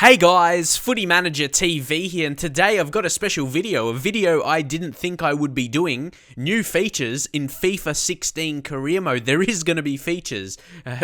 Hey guys, Footy Manager TV here, and today I've got a special video, a video I didn't think I would be doing. New features in FIFA 16 career mode. There is going to be features,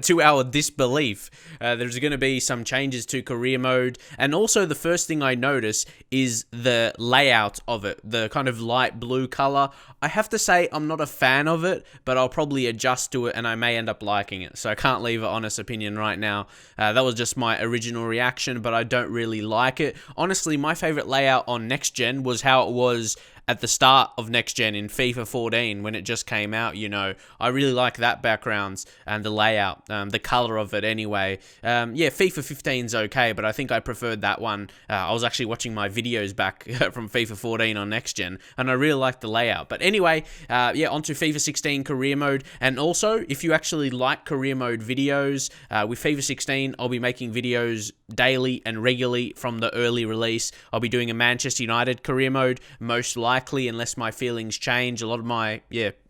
to our disbelief. There's going to be some changes to career mode, and also the first thing I notice is the layout of it, the kind of light blue color. I have to say I'm not a fan of it, but I'll probably adjust to it and I may end up liking it, so I can't leave an honest opinion right now. That was just my original reaction, but I don't really like it. Honestly, my favorite layout on Next Gen was how it was at the start of Next Gen in FIFA 14 when it just came out, you know. I really like that background and the layout, the color of it anyway. Yeah, FIFA 15's okay, but I think I preferred that one. I was actually watching my videos back from FIFA 14 on Next Gen, and I really liked the layout. But anyway, yeah, onto FIFA 16 career mode. And also, if you actually like career mode videos, with FIFA 16, I'll be making videos daily and regularly from the early release. I'll be doing a Manchester United career mode, most likely, unless my feelings change. A lot of my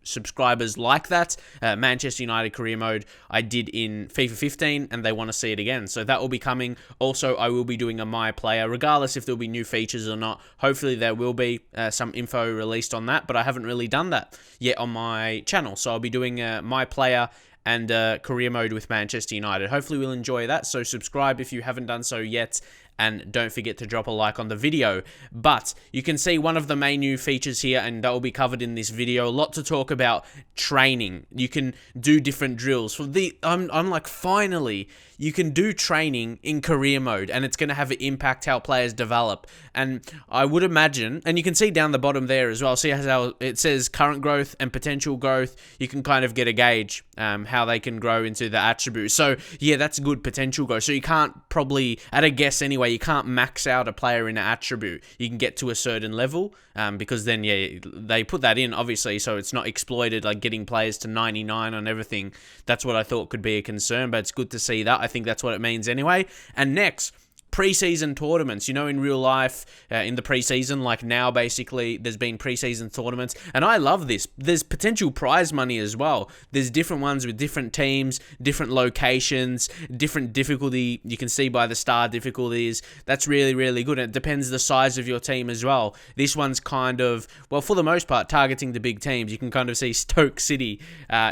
subscribers like that. Manchester United career mode I did in FIFA 15 and they want to see it again, so that will be coming. Also, I will be doing a My Player, regardless if there'll be new features or not. Hopefully there will be some info released on that, but I haven't really done that yet on my channel, so I'll be doing My Player and career mode with Manchester United. Hopefully we'll enjoy that, so subscribe if you haven't done so yet, and don't forget to drop a like on the video. But you can see one of the main new features here, and that will be covered in this video. A lot to talk about: training. You can do different drills. I'm like, finally, you can do training in career mode, and it's going to have an impact how players develop. And I would imagine, and you can see down the bottom there as well, see how it says current growth and potential growth. You can kind of get a gauge how they can grow into the attributes. So yeah, that's good potential growth. So you can't probably, at a guess anyway, you can't max out a player in an attribute. You can get to a certain level, because then, yeah, they put that in, obviously, so it's not exploited, like getting players to 99 on everything. That's what I thought could be a concern, but it's good to see that. I think that's what it means anyway. And next, preseason tournaments. You know, in real life, in the preseason, like now, basically, there's been preseason tournaments, and I love this. There's potential prize money as well. There's different ones with different teams, different locations, different difficulty. You can see by the star difficulties. That's really, really good. And it depends the size of your team as well. This one's kind of, well, for the most part, targeting the big teams. You can kind of see Stoke City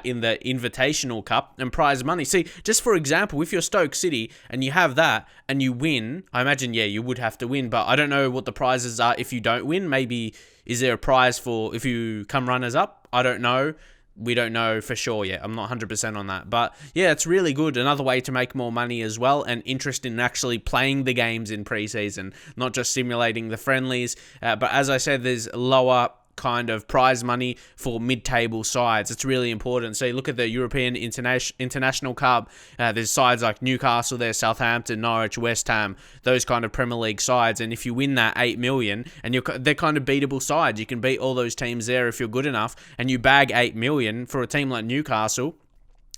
in the Invitational Cup and prize money. See, just for example, if you're Stoke City and you have that and you win, I imagine, yeah, you would have to win, but I don't know what the prizes are if you don't win. Maybe, is there a prize for if you come runners up? I don't know. We don't know for sure yet. I'm not 100% on that. But yeah, it's really good. Another way to make more money as well, and interest in actually playing the games in preseason, not just simulating the friendlies. But as I said, there's lower kind of prize money for mid-table sides. It's really important. So you look at the European International Cup, there's sides like Newcastle, there's Southampton, Norwich, West Ham, those kind of Premier League sides, and if you win that 8 million, and they're kind of beatable sides, you can beat all those teams there if you're good enough, and you bag 8 million for a team like Newcastle,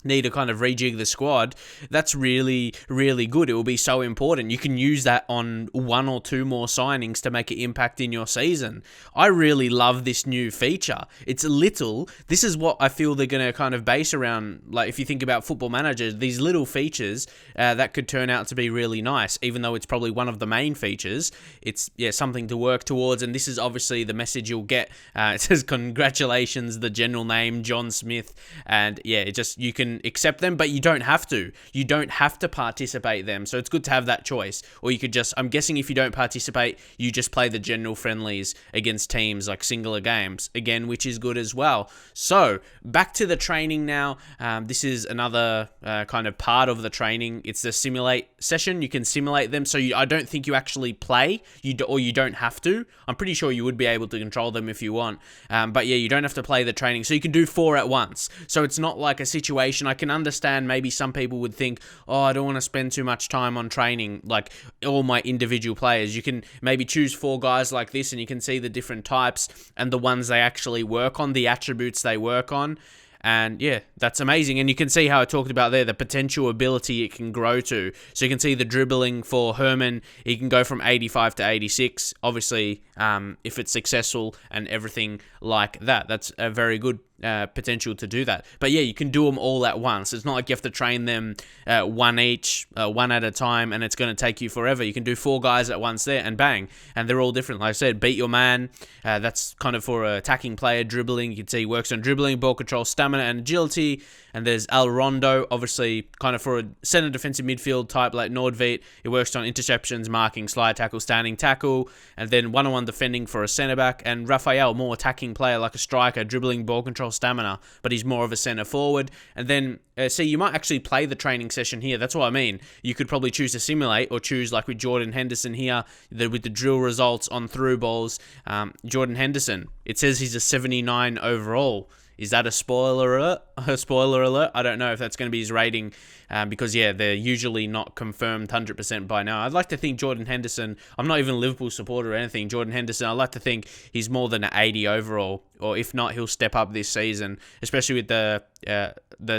need to kind of rejig the squad. That's really, really good. It will be so important. You can use that on 1 or 2 more signings to make an impact in your season. I really love this new feature. It's little. This is what I feel they're going to kind of base around. Like, if you think about Football Manager, these little features that could turn out to be really nice, even though it's probably one of the main features. It's, yeah, something to work towards, and this is obviously the message you'll get. It says, congratulations, the general name, John Smith, and yeah, you can accept them, but you don't have to. You don't have to participate them, so it's good to have that choice. Or you could just, I'm guessing if you don't participate, you just play the general friendlies against teams, like singular games, again, which is good as well. So, back to the training now. This is another kind of part of the training. It's the simulate session. You can simulate them, so I don't think you actually play, or you don't have to. I'm pretty sure you would be able to control them if you want, but yeah, you don't have to play the training, so you can do 4 at once. So it's not like a situation, I can understand maybe some people would think, oh, I don't want to spend too much time on training, like all my individual players. You can maybe choose 4 guys like this, and you can see the different types and the ones they actually work on, the attributes they work on. And yeah, that's amazing. And you can see how I talked about there, the potential ability it can grow to. So you can see the dribbling for Herman. He can go from 85 to 86, obviously, if it's successful and everything like that. That's a very good potential to do that. But yeah, you can do them all at once. It's not like you have to train them one each, one at a time, and it's going to take you forever. You can do 4 guys at once there, and bang, and they're all different. Like I said, beat your man. That's kind of for an attacking player. Dribbling, you can see he works on dribbling, ball control, stamina, and agility. And there's El Rondo, obviously kind of for a center defensive midfield type like Nordveit. It works on interceptions, marking, slide tackle, standing tackle, and then one-on-one defending for a center back. And Raphael, more attacking player like a striker, dribbling, ball control, stamina, but he's more of a center forward. And then, see, you might actually play the training session here. That's what I mean. You could probably choose to simulate or choose like with Jordan Henderson here, with the drill results on through balls. Jordan Henderson, it says he's a 79 overall. Is that a spoiler alert? A spoiler alert? I don't know if that's going to be his rating because, yeah, they're usually not confirmed 100% by now. I'd like to think Jordan Henderson, I'm not even a Liverpool supporter or anything, Jordan Henderson, I'd like to think he's more than an 80 overall, or if not, he'll step up this season, especially with the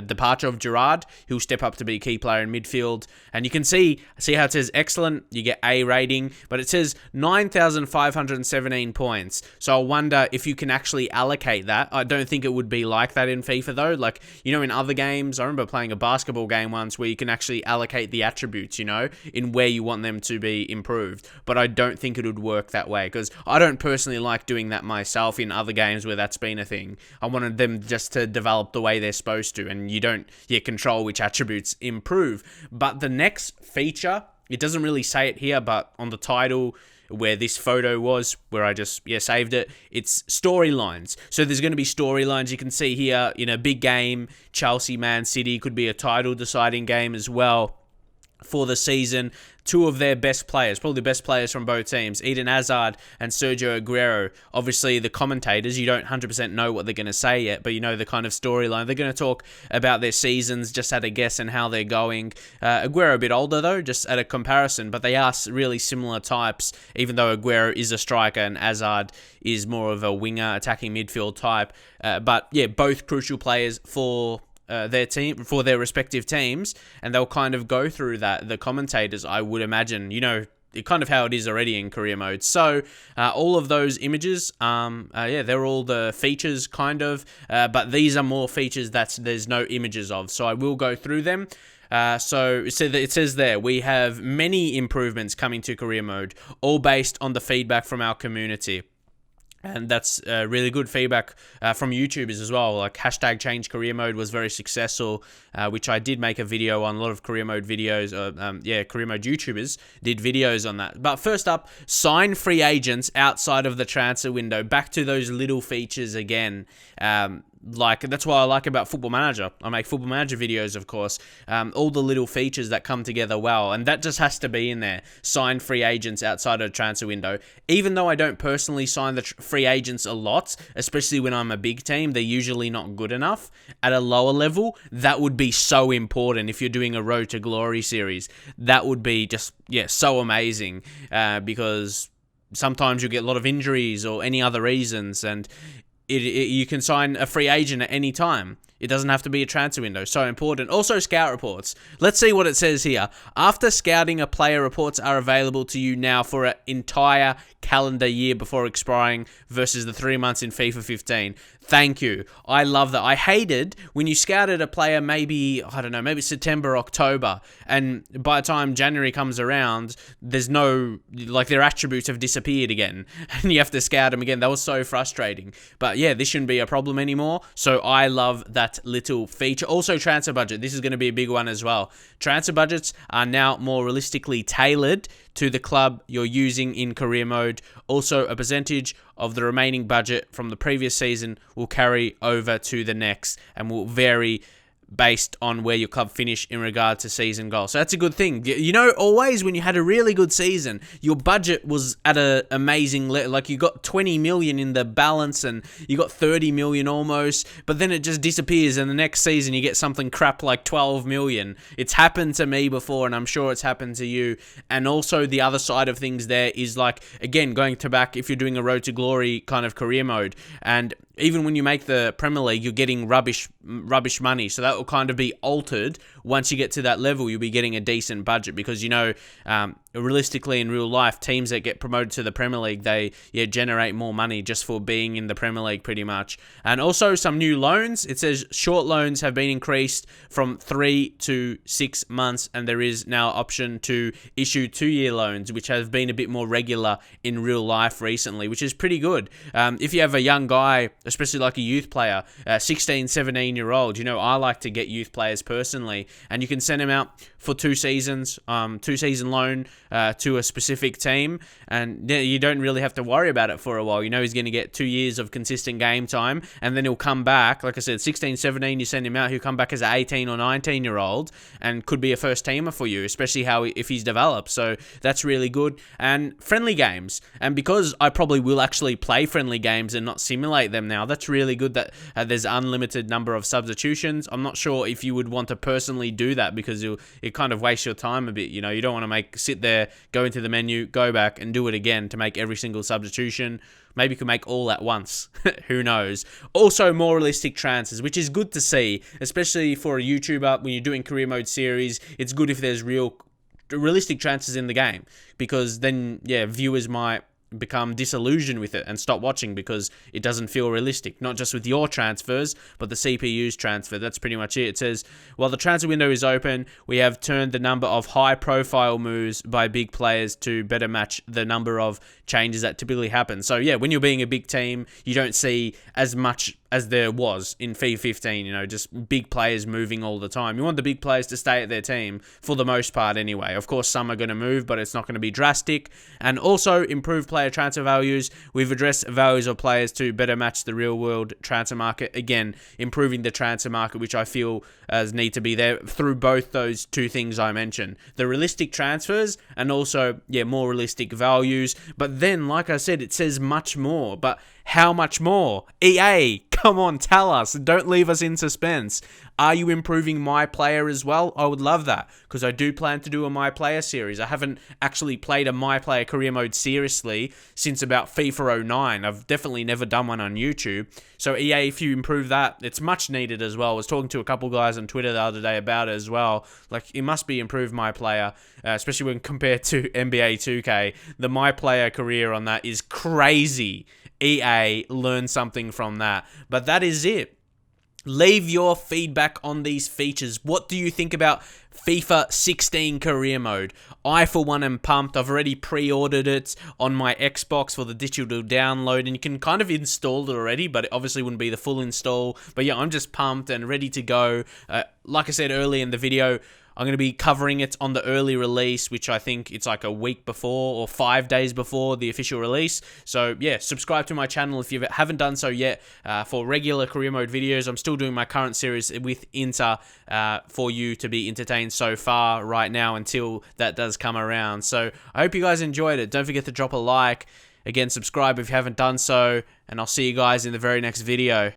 departure of Gerrard. He'll step up to be a key player in midfield. And you can see how it says excellent, you get A rating, but it says 9,517 points. So I wonder if you can actually allocate that. I don't think it would be like that in FIFA though. Like, you know, in other games, I remember playing a basketball game once where you can actually allocate the attributes, you know, in where you want them to be improved. But I don't think it would work that way because I don't personally like doing that myself in other games where that's been a thing. I wanted them just to develop the way they're supposed to, and you don't control which attributes improve. But the next feature, it doesn't really say it here, but on the title where this photo was, where I just saved it, it's storylines. So there's going to be storylines. You can see here in a big game, Chelsea, Man City, could be a title deciding game as well for the season. 2 of their best players, probably the best players from both teams, Eden Hazard and Sergio Aguero. Obviously, the commentators, you don't 100% know what they're going to say yet, but you know the kind of storyline. They're going to talk about their seasons, just at a guess and how they're going. Aguero a bit older, though, just at a comparison, but they are really similar types, even though Aguero is a striker and Hazard is more of a winger, attacking midfield type. But yeah, both crucial players for their team, for their respective teams, and they'll kind of go through that, the commentators, I would imagine, you know, kind of how it is already in career mode. So all of those images, they're all the features kind of, but these are more features that there's no images of, so I will go through them. So it says there, we have many improvements coming to career mode, all based on the feedback from our community. And that's really good feedback from YouTubers as well. Like hashtag change career mode was very successful, which I did make a video on. A lot of career mode videos, career mode YouTubers did videos on that. But first up, sign free agents outside of the transfer window. Back to those little features again. Like, that's what I like about Football Manager. I make Football Manager videos, of course. All the little features that come together well. And that just has to be in there. Sign free agents outside of the transfer window. Even though I don't personally sign the free agents a lot, especially when I'm a big team, they're usually not good enough. At a lower level, that would be so important if you're doing a Road to Glory series. That would be just, so amazing. Because sometimes you get a lot of injuries or any other reasons, and you can sign a free agent at any time. It doesn't have to be a transfer window. So important. Also, scout reports. Let's see what it says here. After scouting a player, reports are available to you now for an entire calendar year before expiring versus the 3 months in FIFA 15. Thank you. I love that. I hated when you scouted a player maybe September, October, and by the time January comes around, there's no, like, their attributes have disappeared again, and you have to scout them again. That was so frustrating. But yeah, this shouldn't be a problem anymore, so I love that little feature. Also, transfer budget. This is going to be a big one as well. Transfer budgets are now more realistically tailored to the club you're using in career mode. Also, a percentage of the remaining budget from the previous season will carry over to the next and will vary based on where your club finished in regard to season goals. So that's a good thing. You know, always when you had a really good season, your budget was at an amazing level. Like, you got 20 million in the balance and you got 30 million almost, but then it just disappears and the next season you get something crap like 12 million. It's happened to me before, and I'm sure it's happened to you. And also the other side of things there is, like, again, going to back, if you're doing a Road to Glory kind of career mode, and even when you make the Premier League, you're getting rubbish money. So that will kind of be altered once you get to that level, you'll be getting a decent budget because, realistically in real life, teams that get promoted to the Premier League, they generate more money just for being in the Premier League pretty much. And also some new loans. It says short loans have been increased from 3 to 6 months, and there is now option to issue 2-year loans, which have been a bit more regular in real life recently, which is pretty good. If you have a young guy, especially like a youth player, 16, 17-year-old, I like to get youth players personally, and you can send him out for 2 seasons, 2-season loan to a specific team, and you don't really have to worry about it for a while. He's going to get 2 years of consistent game time, and then he'll come back. Like I said, 16, 17, you send him out, he'll come back as an 18 or 19-year-old and could be a first teamer for you, especially if he's developed. So that's really good. And friendly games, and because I probably will actually play friendly games and not simulate them now, that's really good that there's unlimited number of substitutions. I'm not sure if you would want to personally do that because it kind of wastes your time a bit. You don't want to sit there, go into the menu, go back and do it again to make every single substitution. Maybe you can make all at once. Who knows? Also, more realistic transfers, which is good to see, especially for a YouTuber. When you're doing career mode series, it's good if there's realistic transfers in the game, because then, viewers might become disillusioned with it and stop watching because it doesn't feel realistic. Not just with your transfers, but the CPU's transfer. That's pretty much it. It says, while the transfer window is open, we have turned the number of high-profile moves by big players to better match the number of changes that typically happen. So, when you're being a big team, you don't see as much as there was in FIFA 15, just big players moving all the time. You want the big players to stay at their team for the most part anyway. Of course, some are going to move, but it's not going to be drastic. And also, improve player transfer values. We've addressed values of players to better match the real-world transfer market. Again, improving the transfer market, which I feel need to be there through both those 2 things I mentioned. The realistic transfers and also, more realistic values. But then, like I said, it says much more. But how much more? EA, come on, tell us. Don't leave us in suspense. Are you improving My Player as well? I would love that, because I do plan to do a My Player series. I haven't actually played a My Player career mode seriously since about FIFA 09. I've definitely never done one on YouTube. So EA, if you improve that, it's much needed as well. I was talking to a couple guys on Twitter the other day about it as well. Like, it must be improved My Player, especially when compared to NBA 2K. The My Player career on that is crazy. EA, learn something from that. But that is it. Leave your feedback on these features. What do you think about FIFA 16 career mode? I, for one, am pumped. I've already pre-ordered it on my Xbox for the digital download, and you can kind of install it already, but it obviously wouldn't be the full install. But I'm just pumped and ready to go. Like I said earlier in the video, I'm going to be covering it on the early release, which I think it's like a week before or 5 days before the official release. So, subscribe to my channel if you haven't done so yet for regular career mode videos. I'm still doing my current series with Inter for you to be entertained so far right now until that does come around. So, I hope you guys enjoyed it. Don't forget to drop a like. Again, subscribe if you haven't done so, and I'll see you guys in the very next video.